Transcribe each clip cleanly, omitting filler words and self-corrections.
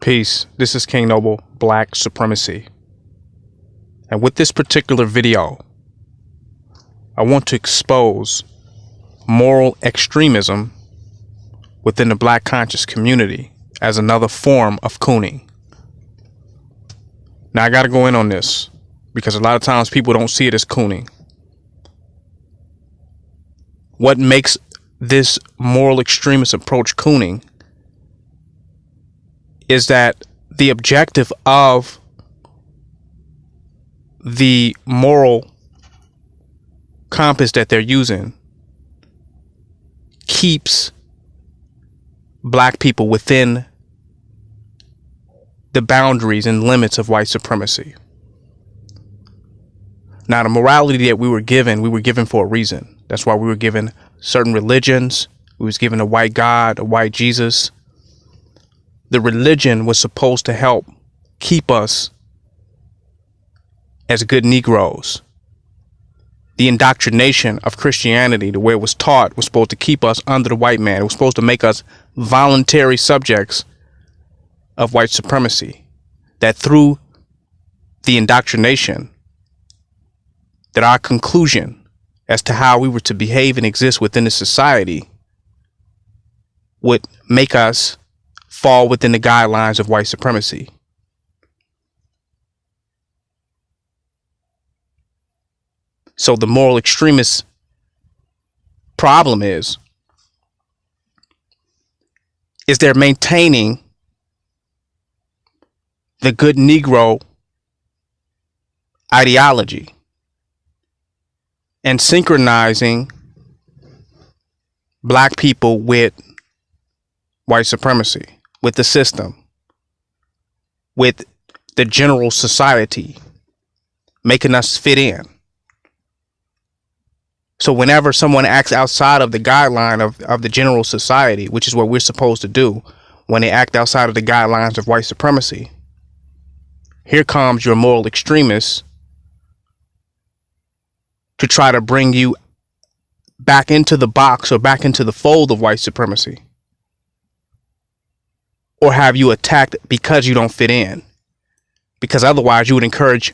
Peace. This is King Noble Black Supremacy. And with this particular video, I want to expose moral extremism within the Black conscious community as another form of cooning. Now, I got to go in on this because a lot of times people don't see it as cooning. What makes this moral extremist approach cooning is that the objective of the moral compass that they're using keeps black people within the boundaries and limits of white supremacy. Now, the morality that we were given for a reason. That's why we were given certain religions. We was given a white God, a white Jesus. The religion was supposed to help keep us as good Negroes. The indoctrination of Christianity, the way it was taught, was supposed to keep us under the white man. It was supposed to make us voluntary subjects of white supremacy. That through the indoctrination, that our conclusion as to how we were to behave and exist within the society would make us fall within the guidelines of white supremacy. So the moral extremist problem is they're maintaining the good Negro ideology and synchronizing black people with white supremacy, with the system, with the general society, making us fit in. So whenever someone acts outside of the guideline of the general society, which is what we're supposed to do, when they act outside of the guidelines of white supremacy, here comes your moral extremists to try to bring you back into the box or back into the fold of white supremacy, or have you attacked because you don't fit in, because otherwise you would encourage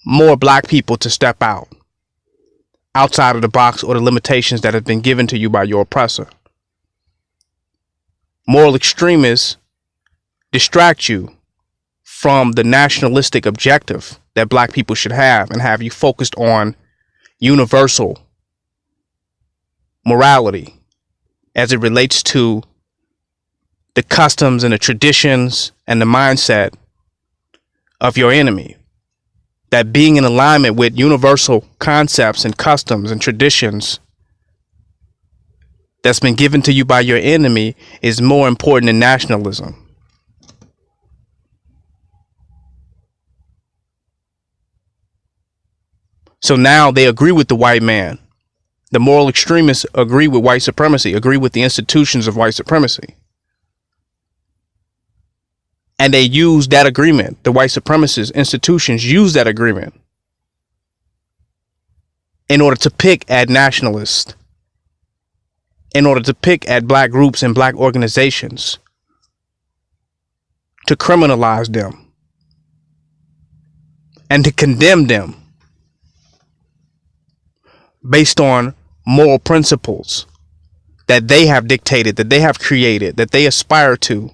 more black people to step outside of the box or the limitations that have been given to you by your oppressor. Moral extremists distract you from the nationalistic objective that black people should have and have you focused on universal morality as it relates to the customs and the traditions and the mindset of your enemy. That being in alignment with universal concepts and customs and traditions that's been given to you by your enemy is more important than nationalism. So now they agree with the white man. The moral extremists agree with white supremacy, agree with the institutions of white supremacy. And they use that agreement. The white supremacist institutions use that agreement in order to pick at nationalists, in order to pick at black groups and black organizations, to criminalize them and to condemn them based on moral principles that they have dictated, that they have created, that they aspire to,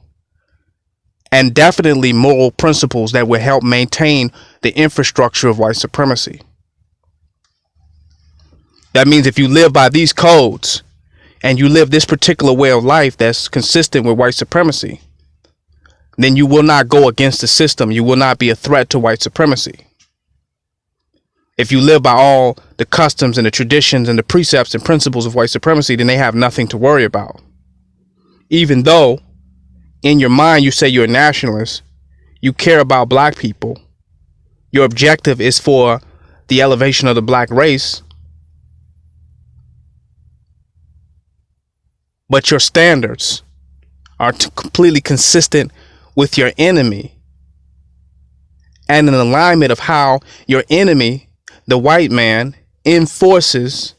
and definitely moral principles that will help maintain the infrastructure of white supremacy. That means if you live by these codes and you live this particular way of life that's consistent with white supremacy, then you will not go against the system. You will not be a threat to white supremacy. If you live by all the customs and the traditions and the precepts and principles of white supremacy, then they have nothing to worry about. Even though in your mind you say you're a nationalist, you care about black people, your objective is for the elevation of the black race, but your standards are completely consistent with your enemy and in alignment of how your enemy, the white man, enforces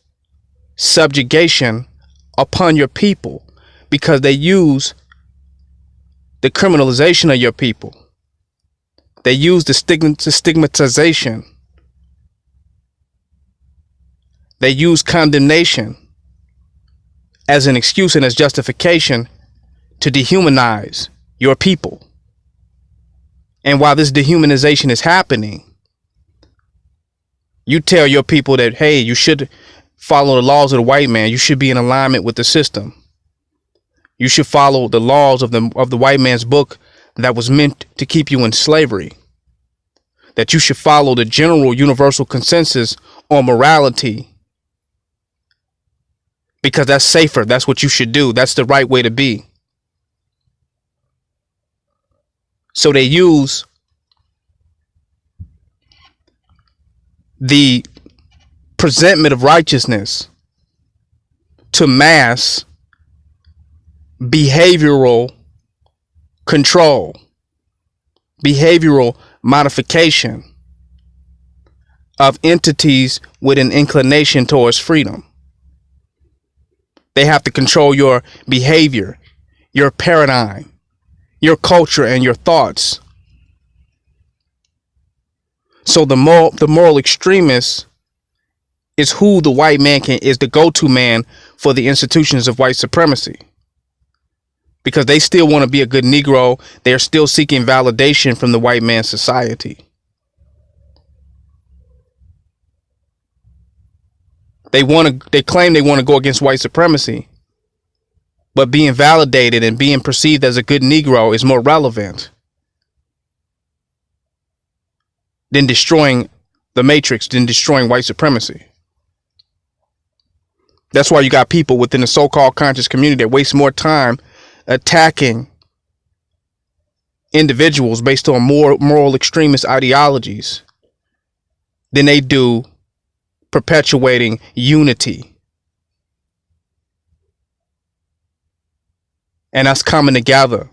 subjugation upon your people, because they use the criminalization of your people. They use the stigmatization. They use condemnation as an excuse and as justification to dehumanize your people. And while this dehumanization is happening, you tell your people that, hey, you should follow the laws of the white man. You should be in alignment with the system. You should follow the laws of the white man's book that was meant to keep you in slavery. That you should follow the general universal consensus on morality, because that's safer. That's what you should do. That's the right way to be. So they use the presentment of righteousness to mask behavioral control, behavioral modification of entities with an inclination towards freedom. They have to control your behavior, your paradigm, your culture, and your thoughts. So the moral extremist is who the white man is the go-to man for the institutions of white supremacy. Because they still want to be a good Negro. They're still seeking validation from the white man's society. They claim they want to go against white supremacy, but being validated and being perceived as a good Negro is more relevant than destroying the matrix, than destroying white supremacy. That's why you got people within the so-called conscious community that waste more time attacking individuals based on moral extremist ideologies than they do perpetuating unity and us coming together,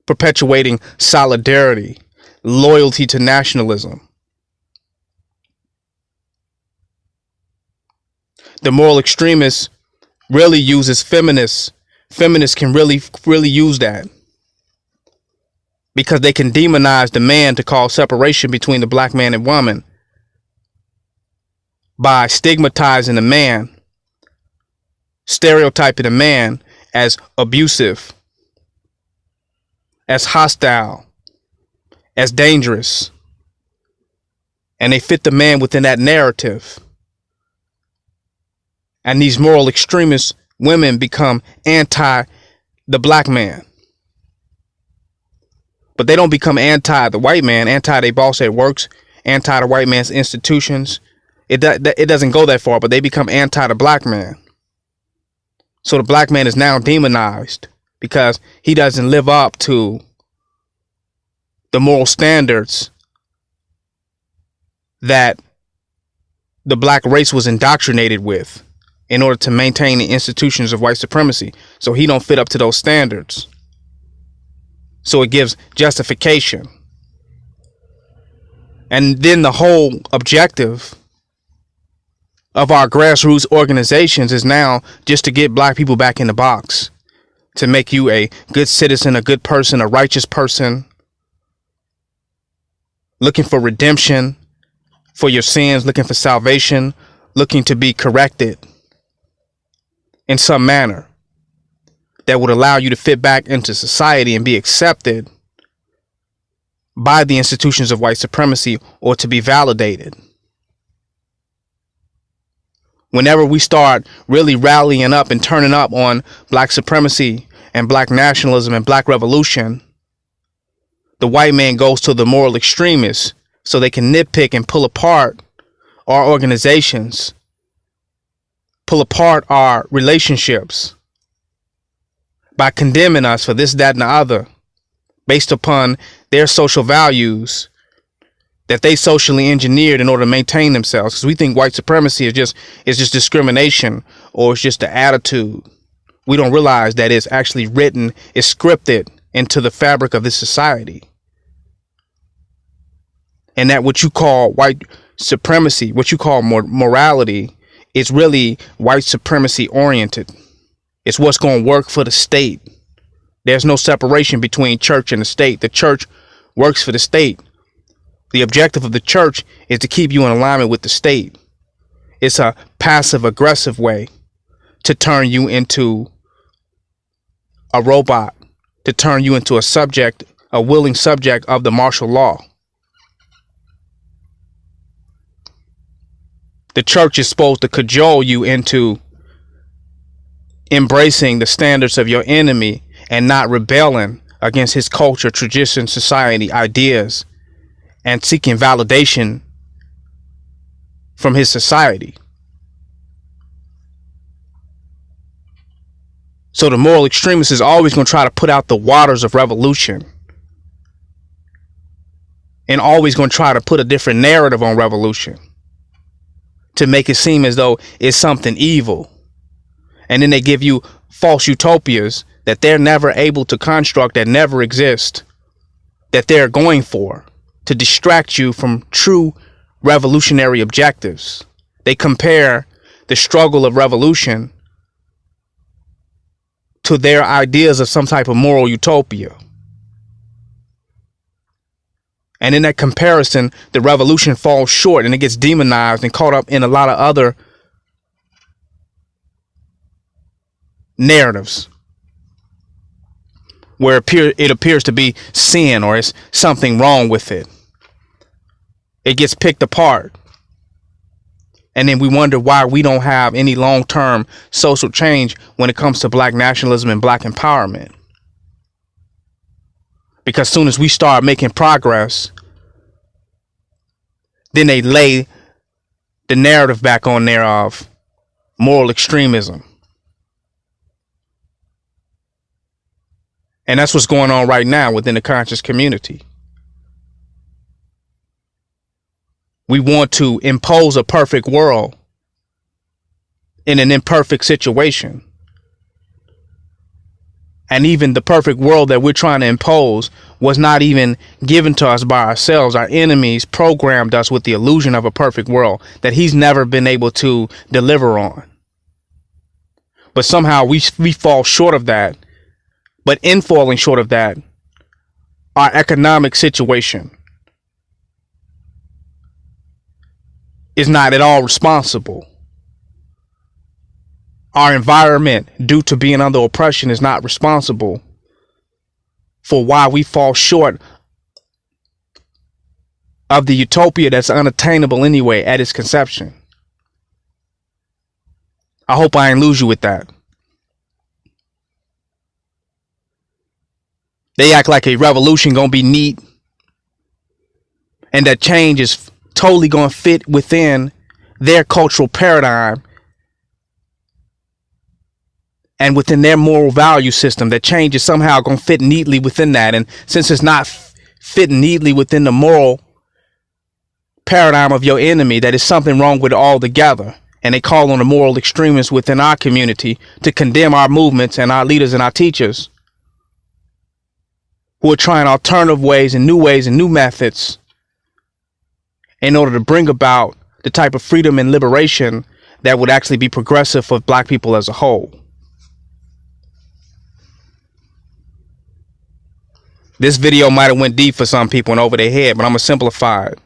perpetuating solidarity, loyalty to nationalism. The moral extremist really uses feminists. Feminists can really use that because they can demonize the man to cause separation between the black man and woman by stigmatizing the man, stereotyping the man as abusive, as hostile, as dangerous. And they fit the man within that narrative. And these moral extremist women become anti the black man. But they don't become anti the white man, anti their boss at works, anti the white man's institutions. It doesn't go that far, but they become anti the black man. So the black man is now demonized because he doesn't live up to the moral standards that the black race was indoctrinated with in order to maintain the institutions of white supremacy. So he don't fit up to those standards. So it gives justification. And then the whole objective of our grassroots organizations is now just to get black people back in the box, to make you a good citizen, a good person, a righteous person, looking for redemption for your sins, looking for salvation, looking to be corrected in some manner that would allow you to fit back into society and be accepted by the institutions of white supremacy, or to be validated. Whenever we start really rallying up and turning up on black supremacy and black nationalism and black revolution, the white man goes to the moral extremists so they can nitpick and pull apart our organizations, pull apart our relationships by condemning us for this, that, and the other based upon their social values that they socially engineered in order to maintain themselves. Because we think white supremacy is just discrimination, or it's just an attitude. We don't realize that it's actually written, it's scripted into the fabric of this society. And that what you call white supremacy, what you call morality, is really white supremacy oriented. It's what's going to work for the state. There's no separation between church and the state. The church works for the state. The objective of the church is to keep you in alignment with the state. It's a passive aggressive way to turn you into a robot, to turn you into a subject, a willing subject of the martial law. The church is supposed to cajole you into embracing the standards of your enemy and not rebelling against his culture, tradition, society, ideas, and seeking validation from his society. So the moral extremist is always going to try to put out the waters of revolution, and always going to try to put a different narrative on revolution to make it seem as though it's something evil. And then they give you false utopias that they're never able to construct, that never exist, that they're going for to distract you from true revolutionary objectives. They compare the struggle of revolution to their ideas of some type of moral utopia. And in that comparison, the revolution falls short and it gets demonized and caught up in a lot of other narratives where it appears to be sin or it's something wrong with it. It gets picked apart. And then we wonder why we don't have any long-term social change when it comes to black nationalism and black empowerment. Because as soon as we start making progress, then they lay the narrative back on there of moral extremism. And that's what's going on right now within the conscious community. We want to impose a perfect world in an imperfect situation. And even the perfect world that we're trying to impose was not even given to us by ourselves. Our enemies programmed us with the illusion of a perfect world that he's never been able to deliver on. But somehow we fall short of that. But in falling short of that, our economic situation is not at all responsible. Our environment, due to being under oppression, is not responsible for why we fall short of the utopia that's unattainable anyway at its conception. I hope I ain't lose you with that. They act like a revolution gonna be neat and that change is totally gonna fit within their cultural paradigm and within their moral value system. That change is somehow gonna fit neatly within that. And since it's not fitting neatly within the moral paradigm of your enemy, that is something wrong with it altogether. And they call on the moral extremists within our community to condemn our movements and our leaders and our teachers who are trying alternative ways and new methods in order to bring about the type of freedom and liberation that would actually be progressive for black people as a whole. This video might have went deep for some people and over their head, but I'm going to simplify it.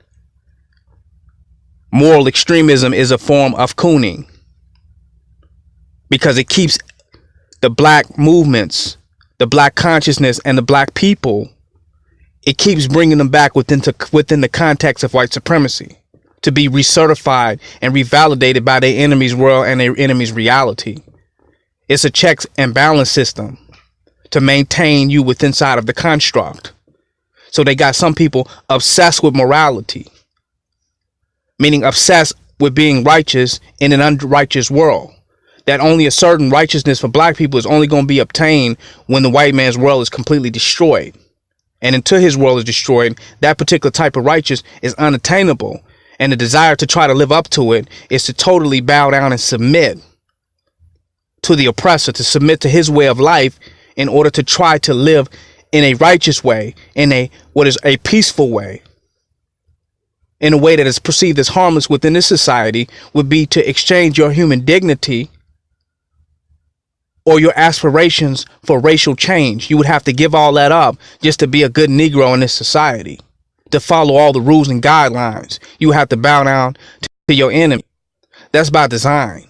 Moral extremism is a form of cooning because it keeps the black movements, the black consciousness, and the black people, it keeps bringing them back within the context of white supremacy to be recertified and revalidated by their enemy's world and their enemy's reality. It's a checks and balance system to maintain you within inside of the construct. So they got some people obsessed with morality, meaning obsessed with being righteous in an unrighteous world. That only a certain righteousness for black people is only going to be obtained when the white man's world is completely destroyed. And until his world is destroyed, that particular type of righteous is unattainable. And the desire to try to live up to it is to totally bow down and submit to the oppressor, to submit to his way of life in order to try to live in a righteous way, in what is a peaceful way, in a way that is perceived as harmless within this society, would be to exchange your human dignity or your aspirations for racial change. You would have to give all that up just to be a good Negro in this society, to follow all the rules and guidelines. You have to bow down to your enemy. That's by design.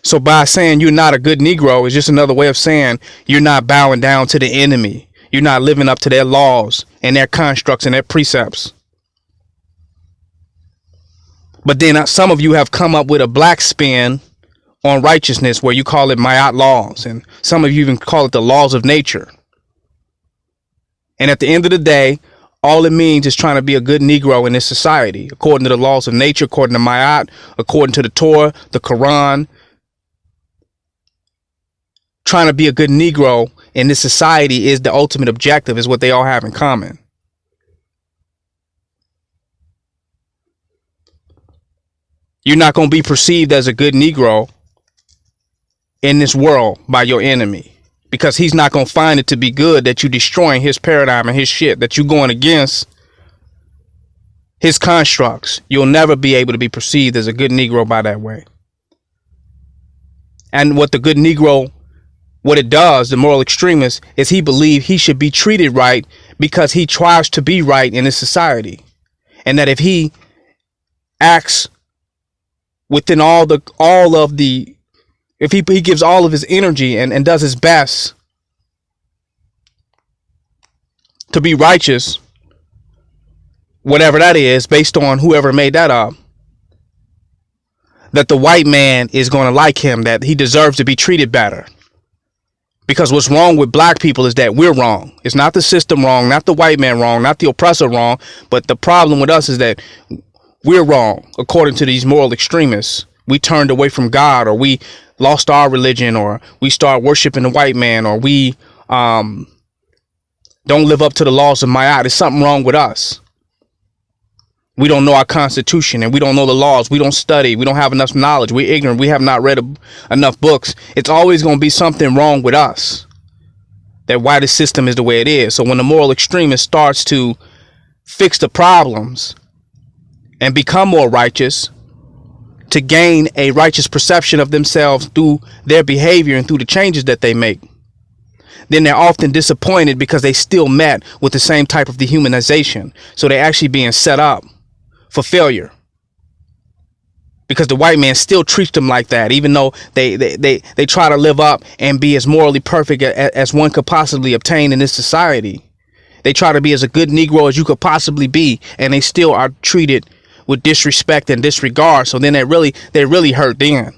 So by saying you're not a good Negro is just another way of saying you're not bowing down to the enemy. You're not living up to their laws and their constructs and their precepts. But then some of you have come up with a black spin on righteousness where you call it Mayat laws. And some of you even call it the laws of nature. And at the end of the day, all it means is trying to be a good Negro in this society, according to the laws of nature, according to Mayat, according to the Torah, the Quran. Trying to be a good Negro in this society is the ultimate objective, is what they all have in common. You're not going to be perceived as a good Negro in this world by your enemy, because he's not going to find it to be good that you destroying his paradigm and his shit, that you going against his constructs. You'll never be able to be perceived as a good Negro by that way. And what the good Negro, what it does, the moral extremist, is he believes he should be treated right because he tries to be right in this society. And that if he acts within if he gives all of his energy and does his best to be righteous, whatever that is, based on whoever made that up, that the white man is going to like him, that he deserves to be treated better. Because what's wrong with black people is that we're wrong. It's not the system wrong, not the white man wrong, not the oppressor wrong. But the problem with us is that we're wrong. According to these moral extremists, we turned away from God, or we lost our religion, or we start worshiping the white man, or we don't live up to the laws of Mayat. There's something wrong with us. We don't know our Constitution, and we don't know the laws. We don't study. We don't have enough knowledge. We're ignorant. We have not read enough books. It's always going to be something wrong with us. That why the system is the way it is. So when the moral extremist starts to fix the problems and become more righteous, to gain a righteous perception of themselves through their behavior and through the changes that they make, then they're often disappointed because they still met with the same type of dehumanization. So they're actually being set up for failure, because the white man still treats them like that, even though they try to live up and be as morally perfect as one could possibly obtain in this society. They try to be as a good Negro as you could possibly be, and they still are treated with disrespect and disregard. So then they really hurt then,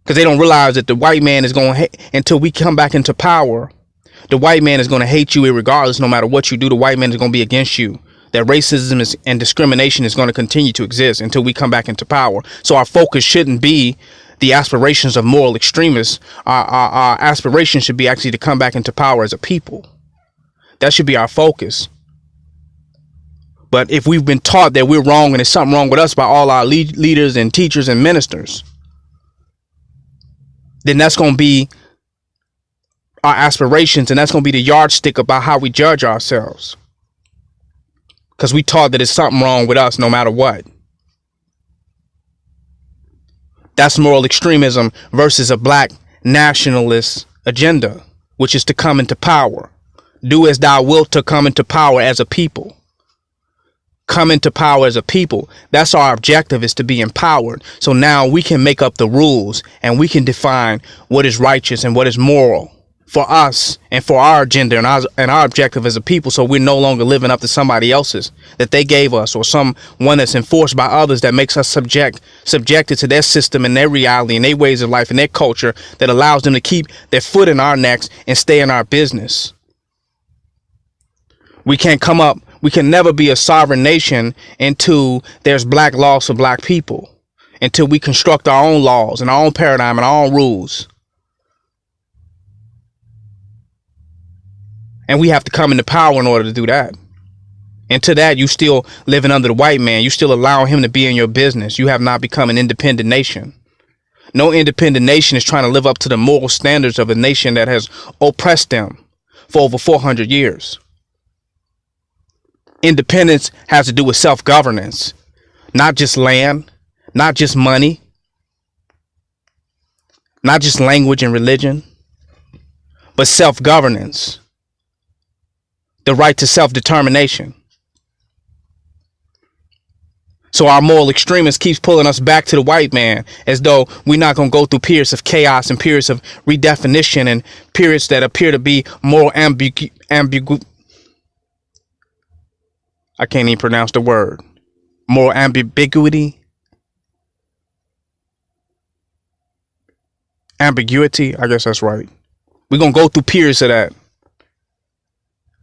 because they don't realize that the white man is going to hate until we come back into power. The white man is going to hate you irregardless. No matter what you do, the white man is going to be against you. That racism and discrimination is going to continue to exist until we come back into power. So our focus shouldn't be the aspirations of moral extremists. Our aspiration should be actually to come back into power as a people. That should be our focus. But if we've been taught that we're wrong and there's something wrong with us by all our leaders and teachers and ministers, then that's going to be our aspirations, and that's going to be the yardstick about how we judge ourselves. Because we taught that there's something wrong with us no matter what. That's moral extremism versus a black nationalist agenda, which is to come into power. Do as thou wilt to come into power as a people. Come into power as a people. That's our objective, is to be empowered. So now we can make up the rules and we can define what is righteous and what is moral for us and for our agenda and our objective as a people. So we're no longer living up to somebody else's that they gave us, or someone that's enforced by others that makes us subjected to their system and their reality and their ways of life and their culture that allows them to keep their foot in our necks and stay in our business. We can never be a sovereign nation until there's black laws for black people, until we construct our own laws and our own paradigm and our own rules. And we have to come into power in order to do that. And to that, you still living under the white man. You still allowing him to be in your business. You have not become an independent nation. No independent nation is trying to live up to the moral standards of a nation that has oppressed them for over 400 years. Independence has to do with self-governance, not just land, not just money, not just language and religion, but self-governance, the right to self-determination. So our moral extremist keeps pulling us back to the white man as though we're not going to go through periods of chaos and periods of redefinition and periods that appear to be moral I can't even pronounce the word. Moral ambiguity. Ambiguity. I guess that's right. We're going to go through periods of that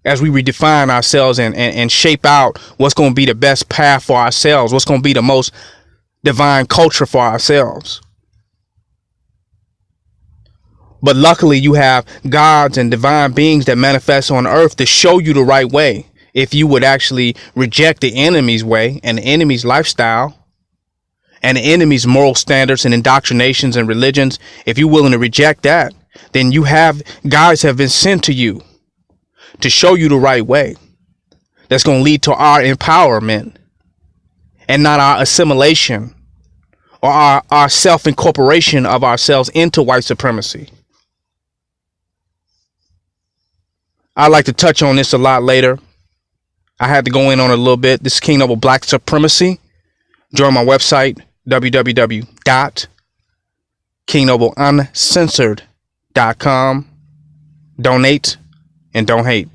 as we redefine ourselves and shape out what's going to be the best path for ourselves, what's going to be the most divine culture for ourselves. But luckily, you have gods and divine beings that manifest on earth to show you the right way. If you would actually reject the enemy's way and the enemy's lifestyle and the enemy's moral standards and indoctrinations and religions, if you're willing to reject that, then guys have been sent to you to show you the right way. That's going to lead to our empowerment and not our assimilation or our self-incorporation of ourselves into white supremacy. I'd like to touch on this a lot later. I had to go in on it a little bit. This is King Noble Black Supremacy. Join my website, www.kingnobleuncensored.com. Donate and don't hate.